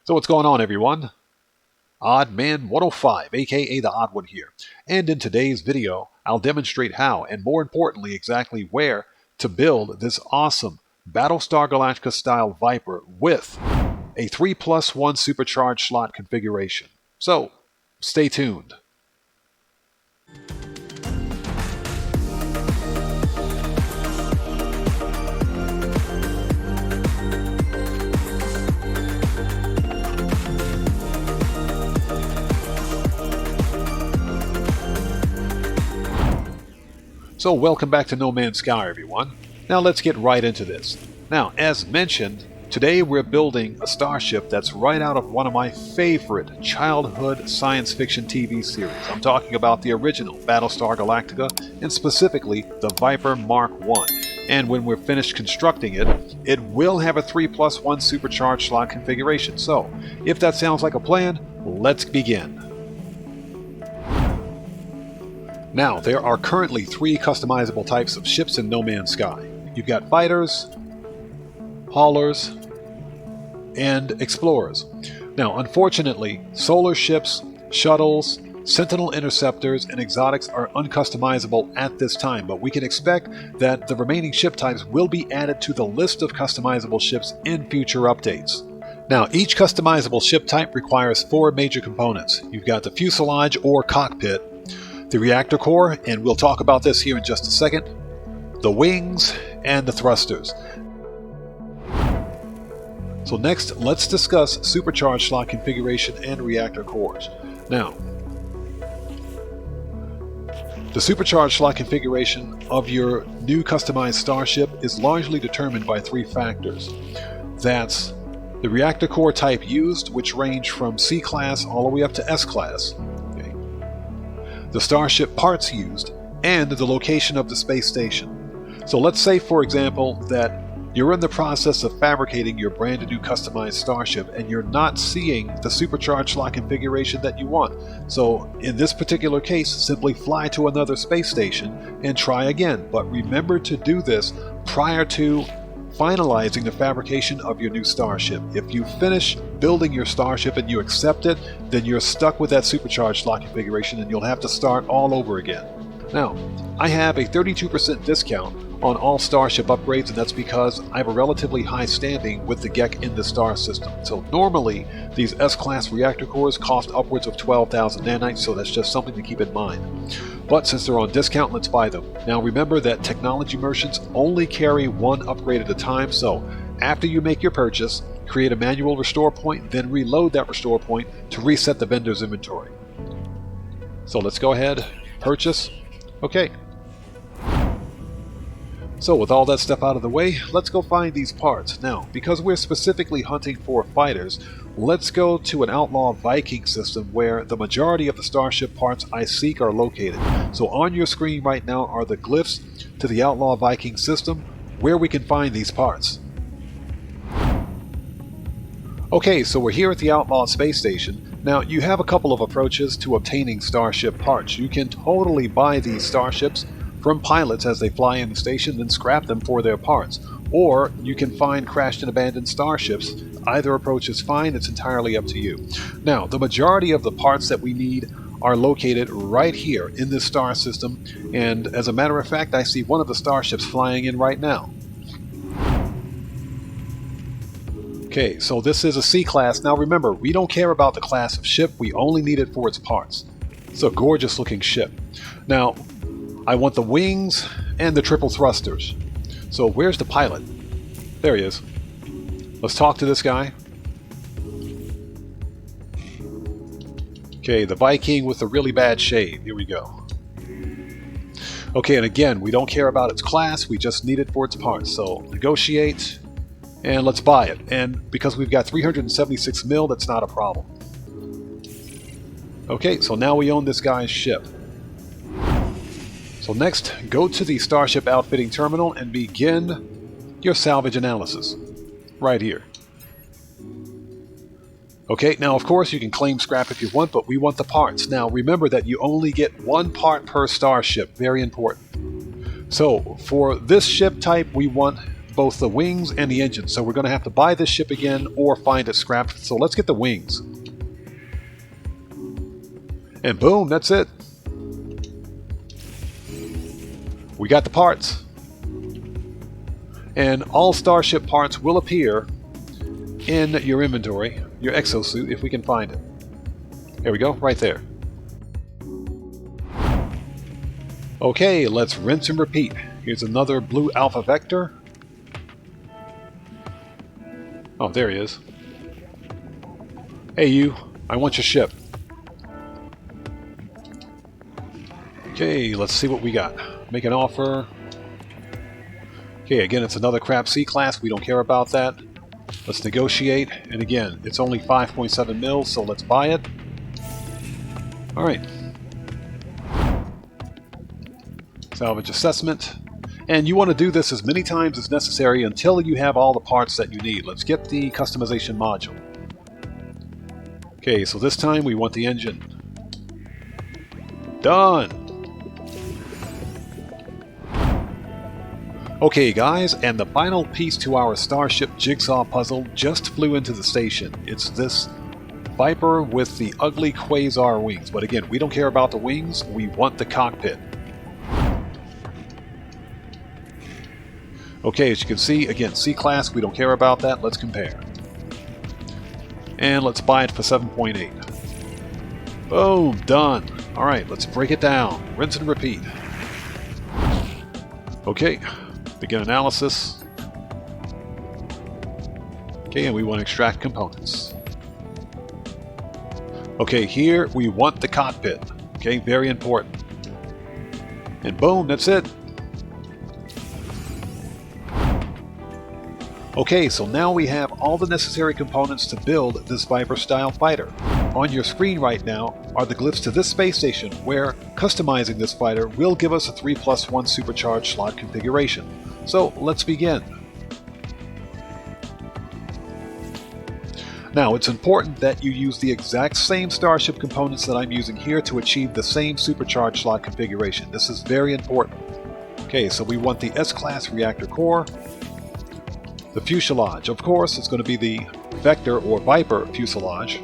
So what's going on, everyone? OddMan105, aka the Odd One here. And in today's video, I'll demonstrate how, and more importantly, exactly where, to build this awesome Battlestar Galactica style Viper with a 3+1 supercharged slot configuration. So, stay tuned. So welcome back to No Man's Sky, everyone. Now let's get right into this. Now, as mentioned, today we're building a starship that's right out of one of my favorite childhood science fiction TV series. I'm talking about the original Battlestar Galactica, and specifically the Viper Mark I. And when we're finished constructing it, it will have a 3+1 supercharged slot configuration. So, if that sounds like a plan, let's begin. Now, there are currently 3 customizable types of ships in No Man's Sky. You've got fighters, haulers, and explorers. Now, unfortunately, solar ships, shuttles, sentinel interceptors, and exotics are uncustomizable at this time, but we can expect that the remaining ship types will be added to the list of customizable ships in future updates. Now, each customizable ship type requires 4 major components. You've got the fuselage or cockpit, the reactor core, and we'll talk about this here in just a second, the wings, and the thrusters. So next, let's discuss supercharged slot configuration and reactor cores. Now, the supercharged slot configuration of your new customized starship is largely determined by 3 factors. That's the reactor core type used, which range from C-class all the way up to S-class. The starship parts used, and the location of the space station. So let's say, for example, that you're in the process of fabricating your brand new customized starship and you're not seeing the supercharged slot configuration that you want. So in this particular case, simply fly to another space station and try again. But remember to do this prior to finalizing the fabrication of your new starship. If you finish building your starship and you accept it, then you're stuck with that supercharged slot configuration and you'll have to start all over again. Now, I have a 32% discount on all starship upgrades, and that's because I have a relatively high standing with the GEC in the star system. So normally, these S-class reactor cores cost upwards of 12,000 nanites, so that's just something to keep in mind. But since they're on discount, let's buy them. Now remember that technology merchants only carry 1 upgrade at a time, so after you make your purchase, create a manual restore point, then reload that restore point to reset the vendor's inventory. So let's go ahead, purchase. Okay. So with all that stuff out of the way, let's go find these parts. Now, because we're specifically hunting for fighters, let's go to an Outlaw Viking system where the majority of the starship parts I seek are located. So on your screen right now are the glyphs to the Outlaw Viking system where we can find these parts. Okay, so we're here at the Outlaw space station. Now, you have a couple of approaches to obtaining starship parts. You can totally buy these starships from pilots as they fly in the station, then scrap them for their parts. Or you can find crashed and abandoned starships. Either approach is fine, it's entirely up to you. Now, the majority of the parts that we need are located right here in this star system, and as a matter of fact, I see one of the starships flying in right now. Okay, so this is a C-class. Now remember, we don't care about the class of ship, we only need it for its parts. It's a gorgeous looking ship. Now, I want the wings and the triple thrusters. So where's the pilot? There he is. Let's talk to this guy. Okay, the Viking with the really bad shade. Here we go. Okay, and again, we don't care about its class, we just need it for its parts. So negotiate, and let's buy it. And because we've got 376 mil, that's not a problem. Okay, so now we own this guy's ship. So next, go to the Starship Outfitting Terminal and begin your salvage analysis. Right here. Okay, now of course you can claim scrap if you want, but we want the parts. Now remember that you only get 1 part per starship, very important. So for this ship type, we want both the wings and the engine, so we're going to have to buy this ship again or find it scrapped. So let's get the wings. And boom, that's it. We got the parts. And all Starship parts will appear in your inventory, your exosuit, if we can find it. There we go, right there. Okay, let's rinse and repeat. Here's another blue Alpha Vector. Oh, there he is. Hey you, I want your ship. Okay, let's see what we got. Make an offer. Okay, again, it's another crap C-class. We don't care about that. Let's negotiate. And again, it's only 5.7 mils, so let's buy it. Alright. Salvage assessment. And you want to do this as many times as necessary until you have all the parts that you need. Let's get the customization module. Okay, so this time we want the engine. Done! Okay guys, and the final piece to our Starship jigsaw puzzle just flew into the station. It's this Viper with the ugly quasar wings. But again, we don't care about the wings, we want the cockpit. Okay, as you can see, again, C-Class, we don't care about that. Let's compare. And let's buy it for 7.8. Boom, done. Alright, let's break it down. Rinse and repeat. Okay. Begin analysis. Okay, and we want to extract components. Okay, here we want the cockpit. Okay, very important. And boom, that's it. Okay, so now we have all the necessary components to build this Viper-style fighter. On your screen right now are the glyphs to this space station, where customizing this fighter will give us a 3+1 supercharged slot configuration. So let's begin. Now it's important that you use the exact same Starship components that I'm using here to achieve the same supercharged slot configuration. This is very important. Okay, so we want the S-Class reactor core. The fuselage, of course, it's going to be the Vector or Viper fuselage.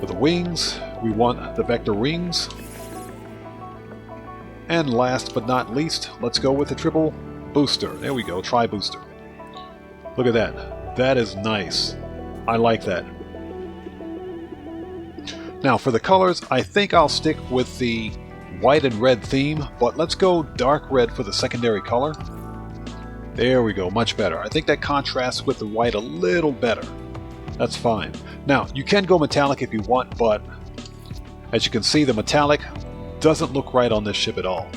For the wings, we want the Vector wings. And last but not least, let's go with the triple booster. There we go, tri-booster. Look at that. That is nice. I like that. Now for the colors, I think I'll stick with the white and red theme, but let's go dark red for the secondary color. There we go, much better. I think that contrasts with the white a little better. That's fine. Now, you can go metallic if you want, but as you can see, the metallic doesn't look right on this ship at all.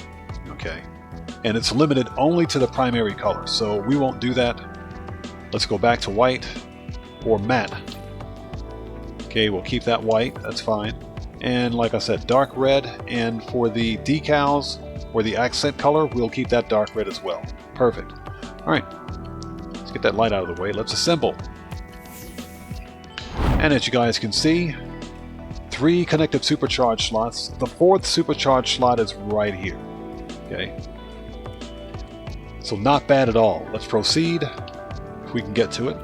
Okay, and it's limited only to the primary color, so we won't do that. Let's go back to white or matte. Okay, we'll keep that white, that's fine. And like I said, dark red, and for the decals or the accent color, we'll keep that dark red as well. Perfect. Alright, let's get that light out of the way. Let's assemble. And as you guys can see, 3 connected supercharged slots. The 4th supercharged slot is right here. Okay. So not bad at all. Let's proceed, if we can get to it.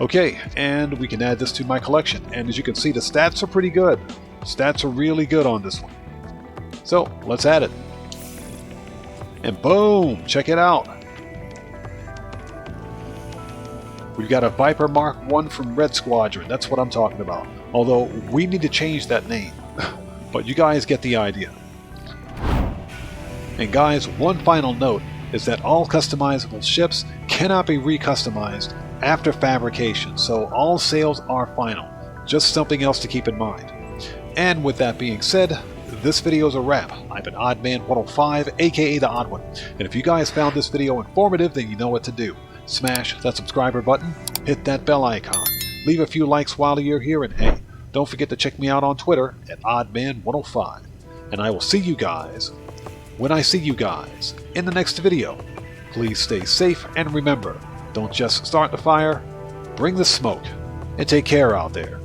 Okay, and we can add this to my collection. And as you can see, the stats are pretty good. Stats are really good on this one. So, let's add it. And boom! Check it out! We've got a Viper Mark 1 from Red Squadron. That's what I'm talking about. Although, we need to change that name. But you guys get the idea. And guys, one final note is that all customizable ships cannot be recustomized after fabrication, so all sales are final. Just something else to keep in mind. And with that being said, this video is a wrap. I've been OddMan105, aka The Odd One. And if you guys found this video informative, then you know what to do. Smash that subscriber button, hit that bell icon, leave a few likes while you're here, and hey, don't forget to check me out on Twitter at OddMan105. And I will see you guys when I see you guys in the next video. Please stay safe, and remember, don't just start the fire, bring the smoke, and take care out there.